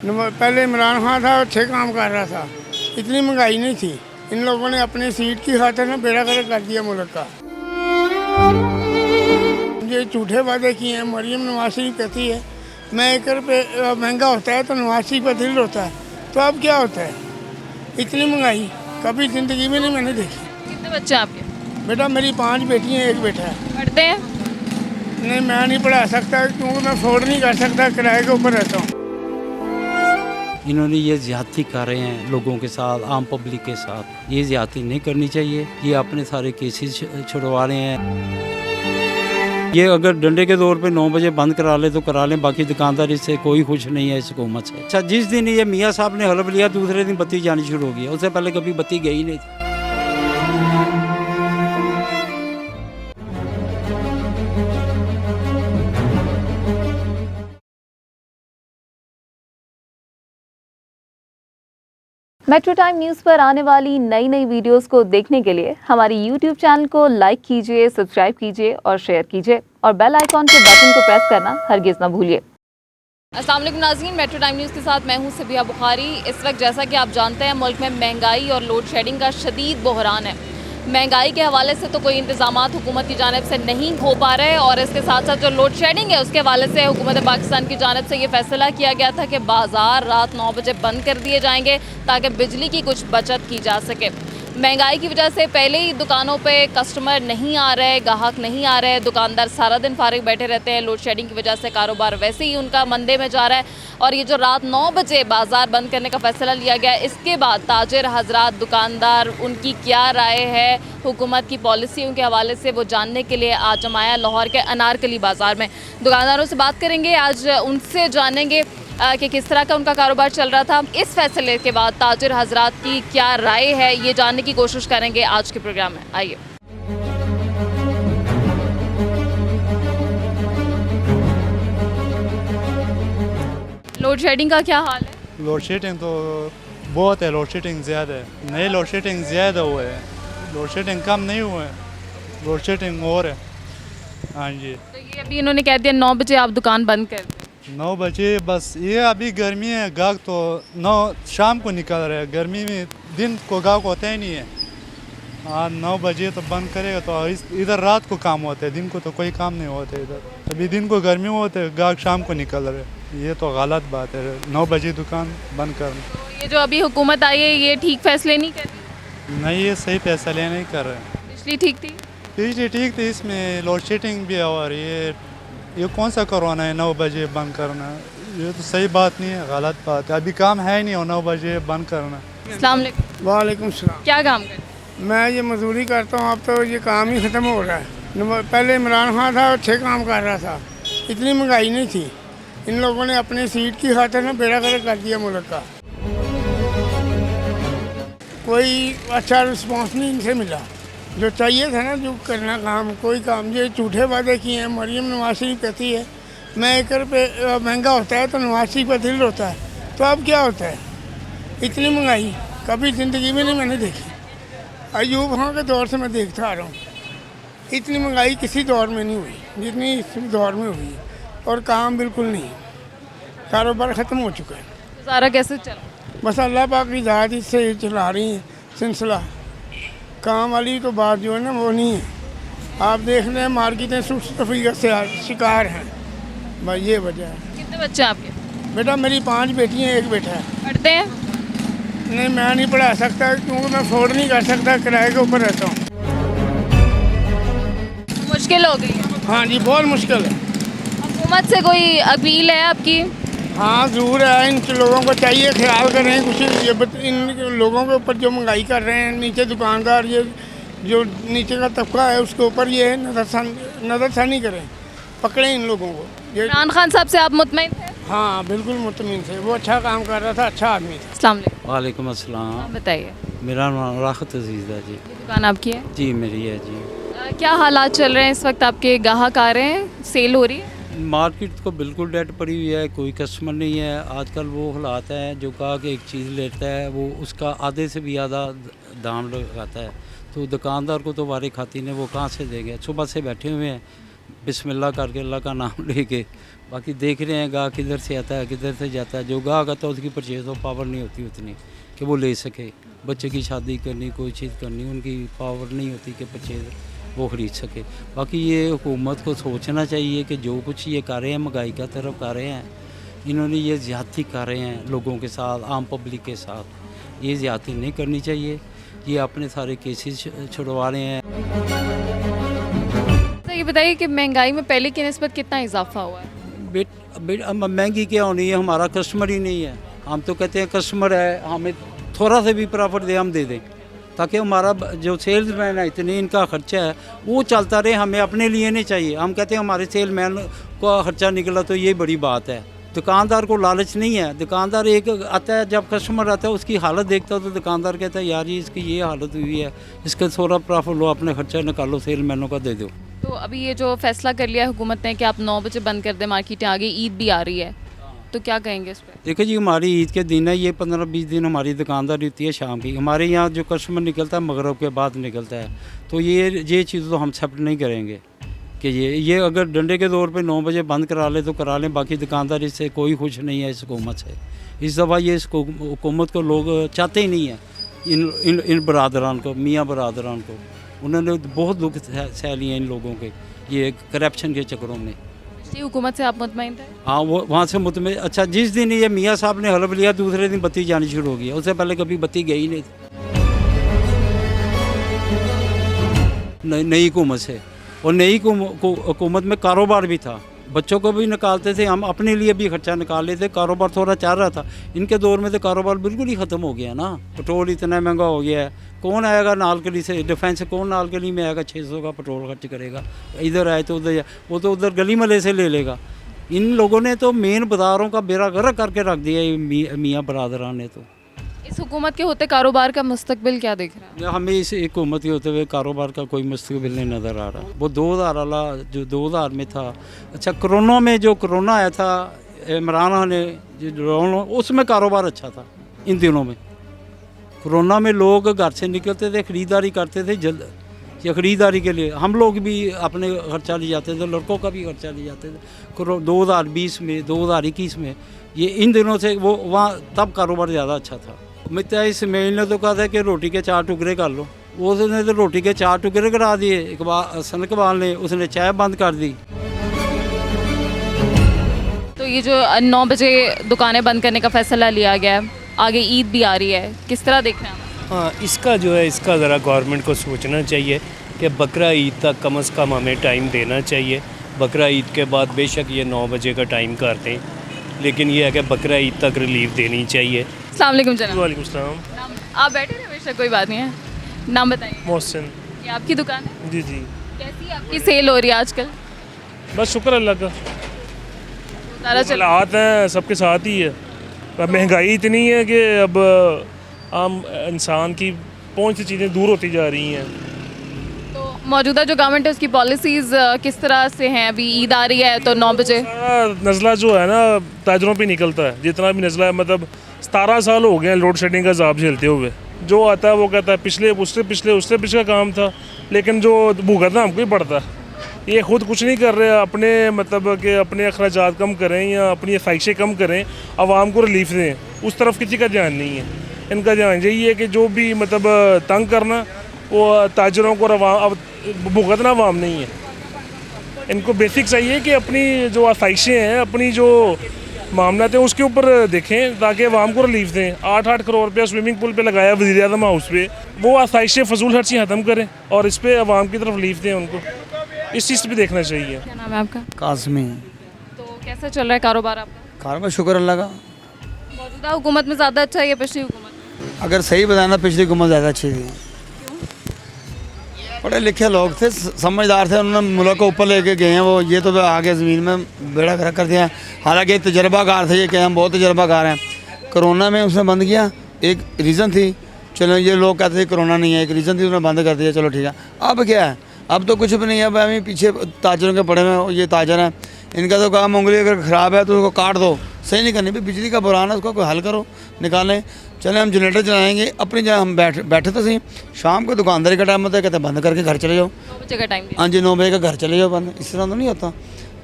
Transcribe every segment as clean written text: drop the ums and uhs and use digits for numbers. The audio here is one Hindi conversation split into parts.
पहले इमरान खान था, अच्छे काम कर रहा था, इतनी महंगाई नहीं थी। इन लोगों ने अपनी सीट की खातिर ना बेड़ा गर्क कर दिया मुल्क का। ये झूठे वादे किए हैं। मरियम नवाज शरीफ कहती है मैं ₹1 महंगा होता है तो नवाज शरीफ का दिल होता है, तो अब क्या होता है? इतनी महंगाई कभी ज़िंदगी में नहीं मैंने देखी। कितने बच्चे हैं आपके? बेटा मेरी 5 बेटियाँ, 1 बेटा है। पढ़ते हैं? नहीं, मैं नहीं पढ़ा सकता क्योंकि मैं अफोर्ड नहीं कर सकता, किराए के ऊपर रहता हूँ। इन्होंने ये ज़्यादती कर रहे हैं लोगों के साथ, आम पब्लिक के साथ। ये ज़्यादती नहीं करनी चाहिए। ये अपने सारे केसेस छुड़वा रहे हैं। ये अगर डंडे के दौर पे 9 बजे बंद करा ले तो करा लें, बाकी दुकानदारी से कोई खुश नहीं है इस हुकूमत से। अच्छा, जिस दिन ये मियाँ साहब ने हल्फ लिया दूसरे दिन बत्ती जानी शुरू हो गई। उससे पहले कभी बत्ती गई नहीं थी। मेट्रो टाइम न्यूज़ पर आने वाली नई वीडियोस को देखने के लिए हमारी यूट्यूब चैनल को लाइक कीजिए, सब्सक्राइब कीजिए और शेयर कीजिए और बेल आइकॉन के बटन को प्रेस करना हरगिज़ ना भूलिए। अस्सलाम वालेकुम नाज़रीन, मेट्रो टाइम न्यूज़ के साथ मैं हूं सबिया बुखारी। इस वक्त जैसा कि आप जानते हैं मुल्क में महंगाई और लोड शेडिंग का शदीद बहरान है। महंगाई के हवाले से तो कोई इंतजामात हुकूमत की जानिब से नहीं हो पा रहे और इसके साथ साथ जो लोड शेडिंग है उसके हवाले से हुकूमत पाकिस्तान की जानिब से ये फैसला किया गया था कि बाज़ार रात 9 बजे बंद कर दिए जाएंगे ताकि बिजली की कुछ बचत की जा सके। महंगाई की वजह से पहले ही दुकानों पे कस्टमर नहीं आ रहे, ग्राहक नहीं आ रहे, दुकानदार सारा दिन फारिग बैठे रहते हैं। लोड शेडिंग की वजह से कारोबार वैसे ही उनका मंदे में जा रहा है और ये जो रात 9 बजे बाज़ार बंद करने का फ़ैसला लिया गया, इसके बाद ताजिर हजरात, दुकानदार, उनकी क्या राय है हुकूमत की पॉलिसियों के हवाले से वो जानने के लिए आज हम आया लाहौर के अनारकली बाज़ार में। दुकानदारों से बात करेंगे, आज उनसे जानेंगे कि किस तरह का उनका कारोबार चल रहा था। इस फैसले के बाद ताजिर हजरात की क्या राय है ये जानने की कोशिश करेंगे आज के प्रोग्राम में। आइए। लोड शेडिंग का क्या हाल है? लोड शेडिंग तो बहुत है, लोड शेडिंग ज़्यादा है। नहीं, लोड शेडिंग ज़्यादा हुआ है, लोड शेडिंग कम नहीं हुआ है, लोड शेडिंग और है। हाँ जी। तो ये अभी इन्होंने कह दिया 9 बजे आप दुकान बंद कर दें। 9 बजे बस, ये अभी गर्मी है, गाहक तो 9 शाम को निकल रहे हैं। गर्मी में दिन को गाहक होता ही नहीं है। हाँ, 9 बजे तो बंद करेगा तो इधर रात को काम होता है, दिन को तो कोई काम नहीं होता इधर। अभी दिन को गर्मी होते है, गाहक शाम को निकल रहे हैं। ये तो गलत बात है, 9 बजे दुकान बंद करना। तो ये जो अभी हुकूमत आई है ये ठीक फैसले नहीं कर रही? नहीं, ये सही फैसले नहीं कर रहे हैं। पिछली ठीक थी? पिछले ठीक थी, इसमें लोड शेडिंग भी है और ये कौन सा करवाना है 9 बजे बंद करना? ये तो सही बात नहीं है, गलत बात है। अभी काम है नहीं और 9 बजे बंद करना। अस्सलाम वालेकुम। वालेकुम सलाम। क्या काम करते? मैं ये मजदूरी करता हूँ, अब तो ये काम ही ख़त्म हो रहा है। पहले इमरान खान था, अच्छे काम कर रहा था, इतनी महंगाई नहीं थी। इन लोगों ने अपनी सीट की खातिर ना बेड़ा गर्क कर दिया मुल्क का। कोई अच्छा रिस्पॉन्स नहीं इनसे मिला जो चाहिए था ना, जो करना काम, कोई काम। ये झूठे वादे किए हैं। मरियम नवाज शरीफ कहती है मैं ₹1 महंगा होता है तो नवाज शरीफ का दिल होता है, तो अब क्या होता है? इतनी महंगाई कभी ज़िंदगी में नहीं मैंने देखी। अयूब खान के दौर से मैं देखता आ रहा हूँ, इतनी महंगाई किसी दौर में नहीं हुई जितनी इस दौर में हुई है। और काम बिल्कुल नहीं, कारोबार ख़त्म हो चुका है। सारा कैसे चला? बस अल्लाह पाक की ज़ात इससे चला रही है सिलसिला। काम वाली तो बात जो है ना वो नहीं है। आप देख रहे हैं मार्केटें सुस्त-सफ़ीयत से शिकार हैं, भाई ये वजह है। कितने बच्चे हैं आपके? बेटा मेरी 5 बेटियाँ, 1 बेटा है। पढ़ते हैं? नहीं, मैं नहीं पढ़ा सकता क्योंकि मैं अफोर्ड नहीं कर सकता, किराए के ऊपर रहता हूँ। मुश्किल हो गई है? हाँ जी, बहुत मुश्किल है। हुकूमत से कोई अपील है आपकी? हाँ ज़रूर है, इन लोगों को चाहिए ख्याल करें कुछ। इन लोगों के ऊपर जो महंगाई कर रहे हैं, नीचे दुकानदार, ये जो नीचे का तबका है उसके ऊपर ये नज़रसानी करें, पकड़ें इन लोगों को। इमरान खान साहब से आप मुतमईन थे? हाँ बिल्कुल मुतमिन थे, वो अच्छा काम कर रहा था, अच्छा आदमी था। अस्सलाम वालेकुम। वालेकुम अस्सलाम। बताइए। मेरा नाम राहत अजीज़ है जी। ये दुकान आपकी है? जी मेरी है जी। क्या हालात चल रहे हैं इस वक्त? आपके ग्राहक आ रहे हैं, सेल हो रही है? मार्केट तो बिल्कुल डेड पड़ी हुई है, कोई कस्टमर नहीं है। आजकल वो हालात हैं जो कहा कि एक चीज़ लेता है वो उसका आधे से भी ज़्यादा दाम लगाता है, तो दुकानदार को तो वारे खाती ने वो कहाँ से देंगे। सुबह से बैठे हुए हैं, बिस्मिल्लाह करके अल्लाह का नाम लेके बाकी देख रहे हैं गाहक किधर से आता है किधर से जाता है। जो गाहक आता है उसकी परचेज ऑफ पावर नहीं होती उतनी कि वो ले सके। बच्चे की शादी करनी कोई चीज़ करनी उनकी पावर नहीं होती कि परचेज वो ख़रीद सके। बाकी ये हुकूमत को सोचना चाहिए कि जो कुछ ये कर रहे हैं महंगाई का तरफ कर रहे हैं, इन्होंने ये ज़्यादती कर रहे हैं लोगों के साथ, आम पब्लिक के साथ। ये ज़्यादती नहीं करनी चाहिए। ये अपने सारे केसेस छुड़वा रहे हैं। तो ये बताइए कि महंगाई में पहले की निस्बत कितना इजाफा हुआ है? बेट अब महंगी क्या होनी है, हमारा कस्टमर ही नहीं है। हम तो कहते हैं कस्टमर है, हमें थोड़ा सा भी प्रॉफिट दे हम दे दें ताकि हमारा जो सेल्समैन है इतने इनका खर्चा है वो चलता रहे, हमें अपने लिए नहीं चाहिए। हम कहते हैं हमारे सेल्समैन का खर्चा निकला तो ये बड़ी बात है। दुकानदार को लालच नहीं है। दुकानदार एक आता है, जब कस्टमर आता है उसकी हालत देखता है तो दुकानदार कहता है यार ये इसकी ये हालत हुई है, इसका थोड़ा प्रॉफिट लो, अपने खर्चा निकालो, सेलमैनों का दे दो। तो अभी ये जो फैसला कर लिया है हुकूमत ने कि आप 9 बजे बंद कर दें मार्केटें, आगे ईद भी आ रही है, तो क्या कहेंगे इस पर? देखिए जी, हमारी ईद के दिन है, ये 15-20 दिन हमारी दुकानदारी होती है शाम की। हमारे यहाँ जो कस्टमर निकलता है मगरब के बाद निकलता है, तो ये चीज़ तो हम एक्सेप्ट नहीं करेंगे कि ये अगर डंडे के दौर पे 9 बजे बंद करा ले तो करा लें। बाकी दुकानदारी से कोई खुश नहीं है इस हुकूमत से। इस दफ़ा ये इस हुकूमत को लोग चाहते ही नहीं है। इन बरादरान को, मियाँ बरादरान को, उन्होंने बहुत दुख सह लिए इन लोगों के ये करप्शन के चक्करों में। पिछली हुकूमत से आप मुतमईन थे? हाँ, वो वहाँ से मुतमईन। अच्छा, जिस दिन ये मियाँ साहब ने हलफ लिया दूसरे दिन बत्ती जानी शुरू हो गई। उससे पहले कभी बत्ती गई नहीं थी नई हुकूमत से। और नई हुकूमत में कारोबार भी था, बच्चों को भी निकालते थे, हम अपने लिए भी खर्चा निकाल लेते, कारोबार थोड़ा चल रहा था। इनके दौर में तो कारोबार बिल्कुल ही ख़त्म हो गया ना। पेट्रोल इतना महंगा हो गया है, कौन आएगा नालकली से, डिफेंस से कौन नालकली में आएगा 600 का पेट्रोल खर्च करेगा। इधर आए तो उधर, वो तो उधर गली महल्ले से ले लेगा। इन लोगों ने तो मेन बाज़ारों का बेड़ा गर्क करके रख दिया ये मियाँ बरादरान ने। तो इस हुकूमत के होते कारोबार का मुस्तकबिल क्या दिख रहा है? या हमें इस हुकूमत के होते हुए कारोबार का कोई मुस्तकबिल नहीं नज़र आ रहा। वो 2000 वाला जो 2000 में था, अच्छा कोरोना में जो कोरोना आया था इमरान खान ने जो, उसमें कारोबार अच्छा था। इन दिनों में कोरोना में लोग घर से निकलते थे, ख़रीदारी करते थे जल्द या ख़रीदारी के लिए हम लोग भी अपने खर्चा ले जाते थे, लड़कों का भी खर्चा ले जाते थे। 2020 में 2021 में ये इन दिनों से वो वहाँ तब कारोबार ज़्यादा अच्छा था। मित्ता इसमाइल ने तो कहा था कि रोटी के 4 टुकड़े कर लो, उसने तो रोटी के 4 टुकड़े करा दिए। हसन इकबाल ने उसने चाय बंद कर दी। तो ये जो 9 बजे दुकानें बंद करने का फैसला लिया गया है, आगे ईद भी आ रही है, किस तरह देख रहे हैं आप? हाँ, इसका जो है इसका ज़रा गवर्नमेंट को सोचना चाहिए कि बकरा ईद तक कम से कम हमें टाइम देना चाहिए। बकरा ईद के बाद बेशक ये 9 बजे का टाइम कर दें, लेकिन ये है कि बकरा ईद तक रिलीफ देनी चाहिए। अस्सलाम वालेकुम जनाब। वालेकुम सलाम। आप बैठे रहे बेशक, कोई बात नहीं है। नाम बताइए। मोहसिन। ये आपकी दुकान है? जी जी। कैसी आपकी सेल हो रही है आजकल? बस शुक्र अल्लाह का, तारा चल हालात हैं सबके साथ ही है। अब महंगाई इतनी है कि अब आम इंसान की पहुंच से चीज़ें दूर होती जा रही हैं। तो मौजूदा जो गवर्नमेंट है उसकी पॉलिसीज़ किस तरह से हैं? अभी ईद आ रही है तो 9 बजे सारा नज़ला जो है ना ताजरों पे निकलता है, जितना भी नज़ला है। मतलब 17 साल हो गए हैं लोड शेडिंग का अजाब झेलते हुए। जो आता है वो कहता है पिछले उससे पिछले काम था, लेकिन जो भुगतना हमको ही पड़ता है। ये खुद कुछ नहीं कर रहे, अपने मतलब कि अपने अखराजात कम करें या अपनी ख्वाहिशें कम करें, आवाम को रिलीफ दें, उस तरफ किसी का ध्यान नहीं है। इनका ध्यान यही है कि जो भी मतलब तंग करना वो ताजरों को, भुगतना आवाम नहीं है। इनको बेसिक चाहिए कि अपनी जो ख्वाहिशें हैं, अपनी जो मामला है उसके ऊपर देखें ताकि आवाम को रिलीफ दें। 8-8 करोड़ रुपया स्विमिंग पूल पे लगाया वज़ीर आज़म हाउस पे, वो ख्वाहिशें फजूल खर्ची ख़त्म करें और इस पर आवाम की तरफ रिलीफ दें। उनको इस चीज़ पे देखना चाहिए। क्या नाम है आपका? कासमी। तो कैसा चल रहा है कारोबार आपका? कारोबार शुक्र अल्लाह का। मौजूदा हुकूमत में ज़्यादा अच्छा है या पिछली हुकूमत में? अगर सही बताना पिछली हुकूमत ज़्यादा अच्छी थी। पढ़े लिखे लोग थे, समझदार थे, उन्होंने मुल्क को ऊपर लेके गए हैं। वो ये तो आगे ज़मीन में बेड़ा गर्क कर दिया। हालांकि तजर्बाकार थे, ये कहें हम बहुत तजर्बाकार हैं। कोरोना में उसने बंद किया, एक रीज़न थी। चलो ये लोग कहते थे कोरोना नहीं है, एक रीज़न थी, उसने बंद कर दिया, चलो ठीक है। अब क्या है? अब तो कुछ भी नहीं है। अब अभी पीछे ताजरों के पड़े हुए ये ताजर हैं, इनका तो काम उंगली अगर ख़राब है तो उसको काट दो, सही नहीं करनी। भी बिजली का बुरान है, उसको कोई हल करो, निकालें। चले हम जनरेटर चलाएंगे अपनी जगह, हम बैठे तो सही। शाम को दुकानदारी का टाइम होता है, कहते हैं बंद करके घर चले जाओ। 9 बजे का टाइम दिया। हाँ जी, 9 बजे का घर चले जाओ बंद। इस तरह तो नहीं होता।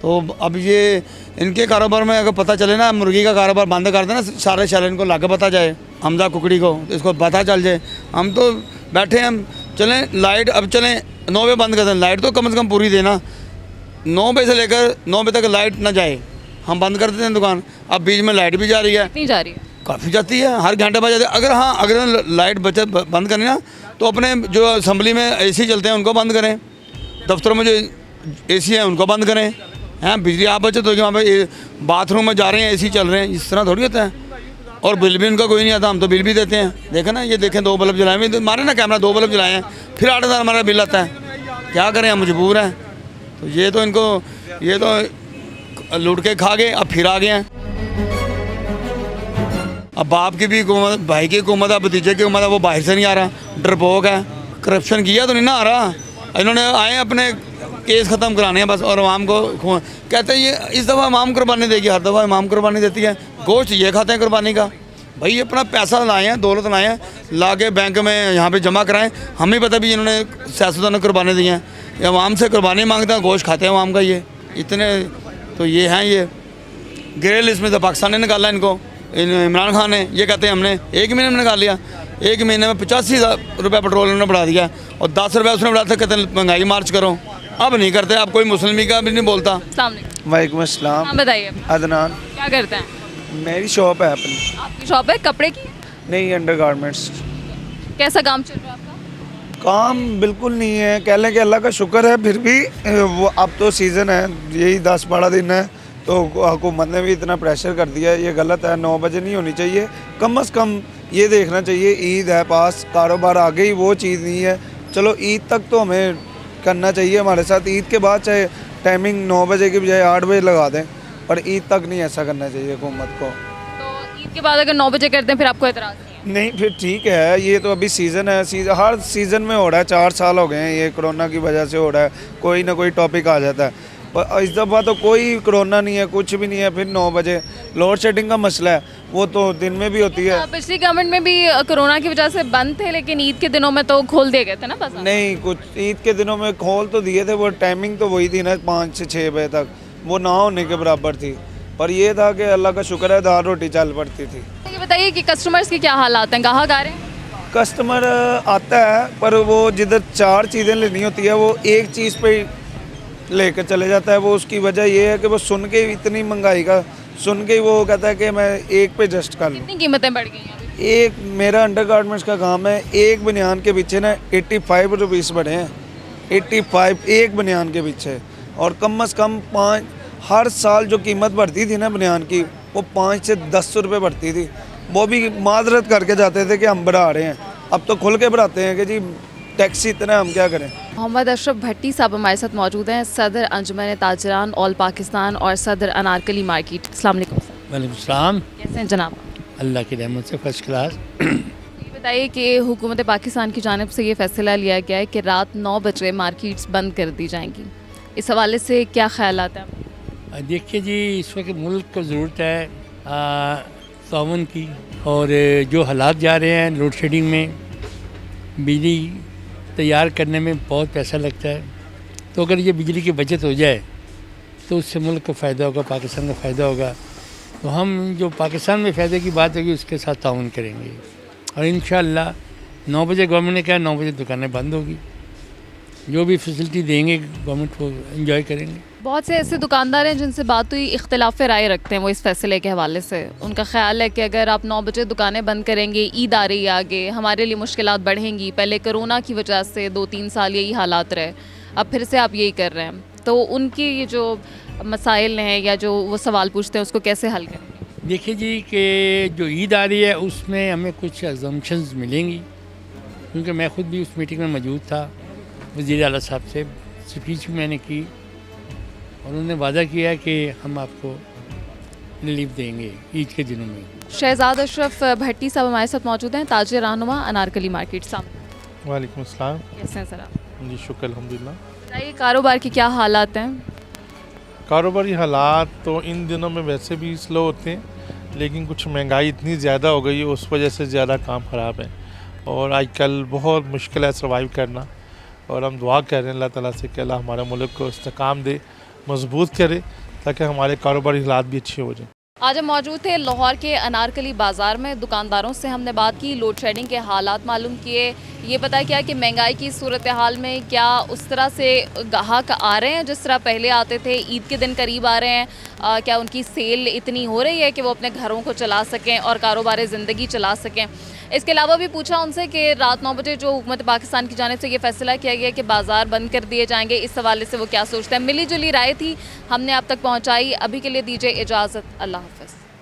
तो अब ये इनके कारोबार में अगर पता चले ना, मुर्गी का कारोबार बंद कर देना, सारे शहर इनको लागे पता जाए, हमजा कुकड़ी को, तो इसको पता चल जाए। हम तो बैठे हैं, हम चलें लाइट, अब चलें 9 बजे बंद कर दें, लाइट तो कम से कम पूरी देना। 9 बजे से लेकर 9 बजे तक लाइट ना जाए, हम बंद कर देते हैं दुकान। अब बीच में लाइट भी जा रही है, नहीं जा रही है। काफ़ी जाती है, हर घंटे बाद जाती है। अगर हाँ, अगर लाइट बचत बंद करनी ना, तो अपने जो असम्बली में AC चलते हैं उनको बंद करें, दफ्तरों में जो AC है उनको बंद करें। हैं, बिजली आप बचत होगी, वहाँ पे बाथरूम में जा रहे हैं AC चल रहे हैं, इस तरह थोड़ी होता है। और बिल भी उनका कोई नहीं आता, हम तो बिल भी देते हैं। देखें ना, ये देखें 2 बल्ब जलाए हुए, मारे ना कैमरा, 2 बल्ब जलाए हैं, फिर 8,000 हमारा बिल आता है। क्या करें, हम मजबूर हैं। तो ये तो इनको, ये तो लूट के खा गए, अब फिर आ गए हैं। अब बाप की भी हुकूमत, भाई की हुकूमत है, भतीजे की हुकूमत है, वो बाहर से नहीं आ रहा, डरपोक है। करप्शन किया तो नहीं ना आ रहा, इन्होंने आए अपने केस ख़त्म कराने हैं बस, और आवाम को कहते हैं ये इस दफ़ा इमाम कुर्बानी देगी, हर दफ़ा इमाम कुर्बानी देती है। गोश्त ये खाते हैं कुर्बानी का। भाई अपना पैसा लाए हैं, दौलत लाए हैं, ला के बैंक में यहाँ पे जमा कराएं। हमें पता भी इन्होंने सियासतदान ने कुर्बानी दी हैं, ये अवाम से कुर्बानी मांगते हैं, गोश्त खाते हैं अवाम का। ये इतने तो ये हैं, ये ग्रे लिस्ट में तो पाकिस्तान ने निकाला इनको, इमरान खान ने। ये कहते हैं हमने 1 महीने में निकाल लिया, 1 महीने में 85 रुपये पेट्रोल उन्होंने बढ़ा दिया, और 10 रुपये उसने बढ़ा था, कहते हैं महंगाई मार्च करो। अब नहीं करते, अब कोई मुस्लिम का भी नहीं बोलता। वालेकुम अस्सलाम। हाँ बताइए, अदनान। क्या करते हैं? मेरी शॉप है अपनी। आपकी शॉप है कपड़े की? नहीं, अंडर गारमेंट्स। कैसा काम चल रहा है आपका? काम बिल्कुल नहीं है, कह लें कि अल्लाह का शुक्र है, फिर भी वो अब तो सीज़न है, यही 10-12 दिन है, तो हुकूमत ने भी इतना प्रेशर कर दिया है, ये गलत है। 9 बजे नहीं होनी चाहिए, कम से कम ये देखना चाहिए, ईद है पास, कारोबार आ गई, वो चीज़ नहीं है। चलो ईद तक तो हमें करना चाहिए हमारे साथ, ईद के बाद चाहे टाइमिंग 9 बजे की बजाय 8 बजे लगा दें, पर ईद तक नहीं ऐसा करना चाहिए हुकूमत को। तो ईद के बाद अगर 9 बजे करते हैं फिर आपको एतराज़ नहीं है? नहीं, फिर ठीक है, ये तो अभी सीज़न है, हर सीज़न में हो रहा है, 4 साल हो गए हैं, ये कोरोना की वजह से हो रहा है, कोई ना कोई टॉपिक आ जाता है। पर इस दफ़ा तो कोई कोरोना नहीं है, कुछ भी नहीं है। फिर 9 बजे लोड शेडिंग का मसला है, वो तो दिन में भी होती है। पिछली गवर्नमेंट में भी कोरोना की वजह से बंद थे, लेकिन ईद के दिनों में तो खोल दिए गए थे ना बाजार? नहीं, कुछ ईद के दिनों में खोल तो दिए थे, वो टाइमिंग तो वही थी ना, 5 से 6 बजे तक, वो ना होने के बराबर थी। पर ये था कि अल्लाह का शुक्र है, दाल रोटी चल पड़ती थी। ये बताइए कि कस्टमर्स की क्या हालात हैं, ग्राहक आ रहे हैं? कस्टमर आता है, पर वो जिधर 4 चीज़ें लेनी होती है, वो एक चीज़ पे लेकर चले जाता है। वो उसकी वजह ये है कि वो सुन के इतनी महंगाई का सुन के ही वो कहता है कि मैं एक पे जस्ट कर लूँ। कितनी कीमतें बढ़ गई हैं अभी? एक मेरा अंडर गारमेंट्स का काम है, एक बनियान के पीछे ना 85 रुपीस बढ़े हैं, 85 एक बनियान के पीछे। और कम से कम 5 हर साल जो कीमत बढ़ती थी ना बनियान की, वो 5 से 10 रुपये बढ़ती थी। वो भी माजरत करके जाते थे कि हम बढ़ा रहे हैं, अब तो खुल के बढ़ाते हैं कि जी टैक्सी इतना, हम क्या करें। मोहम्मद अशरफ भट्टी साहब हमारे साथ मौजूद हैं, सदर अंजुमन ताजरान ऑल पाकिस्तान और सदर अनारकली मार्केट। अस्सलाम वालेकुम सर। वालेकुम सलाम। कैसे हैं जनाब? अल्लाह की रहमत से फर्स्ट क्लास। ये बताइए कि हुकूमत पाकिस्तान की जानिब से ये फैसला लिया गया है कि रात 9 बजे मार्केट्स बंद कर दी जाएंगी, इस हवाले से क्या ख्यालात हैं? देखिए जी, इस वक्त मुल्क को ज़रूरत है ताउन की, और जो हालात जा रहे हैं लोड शेडिंग में, बिजली तैयार करने में बहुत पैसा लगता है, तो अगर ये बिजली की बचत हो जाए तो उससे मुल्क को फ़ायदा होगा, पाकिस्तान का फ़ायदा होगा। तो हम जो पाकिस्तान में फ़ायदे की बात होगी उसके साथ ताउन करेंगे, और इंशाअल्लाह 9 बजे गवर्नमेंट ने कहा 9 बजे दुकानें बंद होगी, जो भी फैसिलिटी देंगे गवर्नमेंट को एंजॉय करेंगे। बहुत से ऐसे दुकानदार हैं जिनसे बात हुई, इख्तिलाफ राय रखते हैं वो इस फैसले के हवाले से। उनका ख्याल है कि अगर आप 9 बजे दुकानें बंद करेंगे, ईद आ रही है आगे, हमारे लिए मुश्किलात बढ़ेंगी। पहले कोरोना की वजह से 2-3 साल यही हालात रहे, अब फिर से आप यही कर रहे हैं, तो उनकी ये जो मसाइल हैं या जो वो सवाल पूछते हैं उसको कैसे हल करेंगे? देखिए जी कि जो ईद आ रही है उसमें हमें कुछ एग्जम्पशंस मिलेंगी, क्योंकि मैं ख़ुद भी उस मीटिंग में मौजूद था, वज़ीर आला साहब से स्पीच भी मैंने की, और उन्होंने वादा किया है कि हम आपको रिलीफ देंगे ईद के दिनों में। शहजाद अशरफ भट्टी साहब हमारे साथ मौजूद हैं, ताजिर रहनुमा अनारकली मार्केट। साहब वालेकुम अस्सलाम। कैसे हैं सर आप? जी शुक्र अल्हम्दुलिल्लाह। बताइए कारोबार की क्या हालात हैं? कारोबारी हालात तो इन दिनों में वैसे भी स्लो होते हैं, लेकिन कुछ महंगाई इतनी ज़्यादा हो गई है उस वजह से ज़्यादा काम ख़राब है और आजकल बहुत मुश्किल है सर्वाइव करना। और हम दुआ कर रहे हैं अल्लाह ताला से कि अल्लाह हमारे मुल्क को इस्तेकाम दे, मजबूत करे ताकि हमारे कारोबारी हालात भी अच्छे हो जाएं। आज हम मौजूद थे लाहौर के अनारकली बाज़ार में। दुकानदारों से हमने बात की, लोड शेडिंग के हालात मालूम किए, ये पता किया कि महंगाई की सूरत हाल में क्या उस तरह से ग्राहक आ रहे हैं जिस तरह पहले आते थे, ईद के दिन करीब आ रहे हैं, क्या उनकी सेल इतनी हो रही है कि वो अपने घरों को चला सकें और कारोबार ज़िंदगी चला सकें। इसके अलावा भी पूछा उनसे कि रात 9 बजे जो हुकूमत पाकिस्तान की जानिब से ये फैसला किया गया कि बाज़ार बंद कर दिए जाएंगे, इस हवाले से वो क्या सोचते हैं। मिली जुली राय थी, हमने आप तक पहुँचाई। अभी के लिए दीजिए इजाज़त, अल्लाह हाफ़िज़।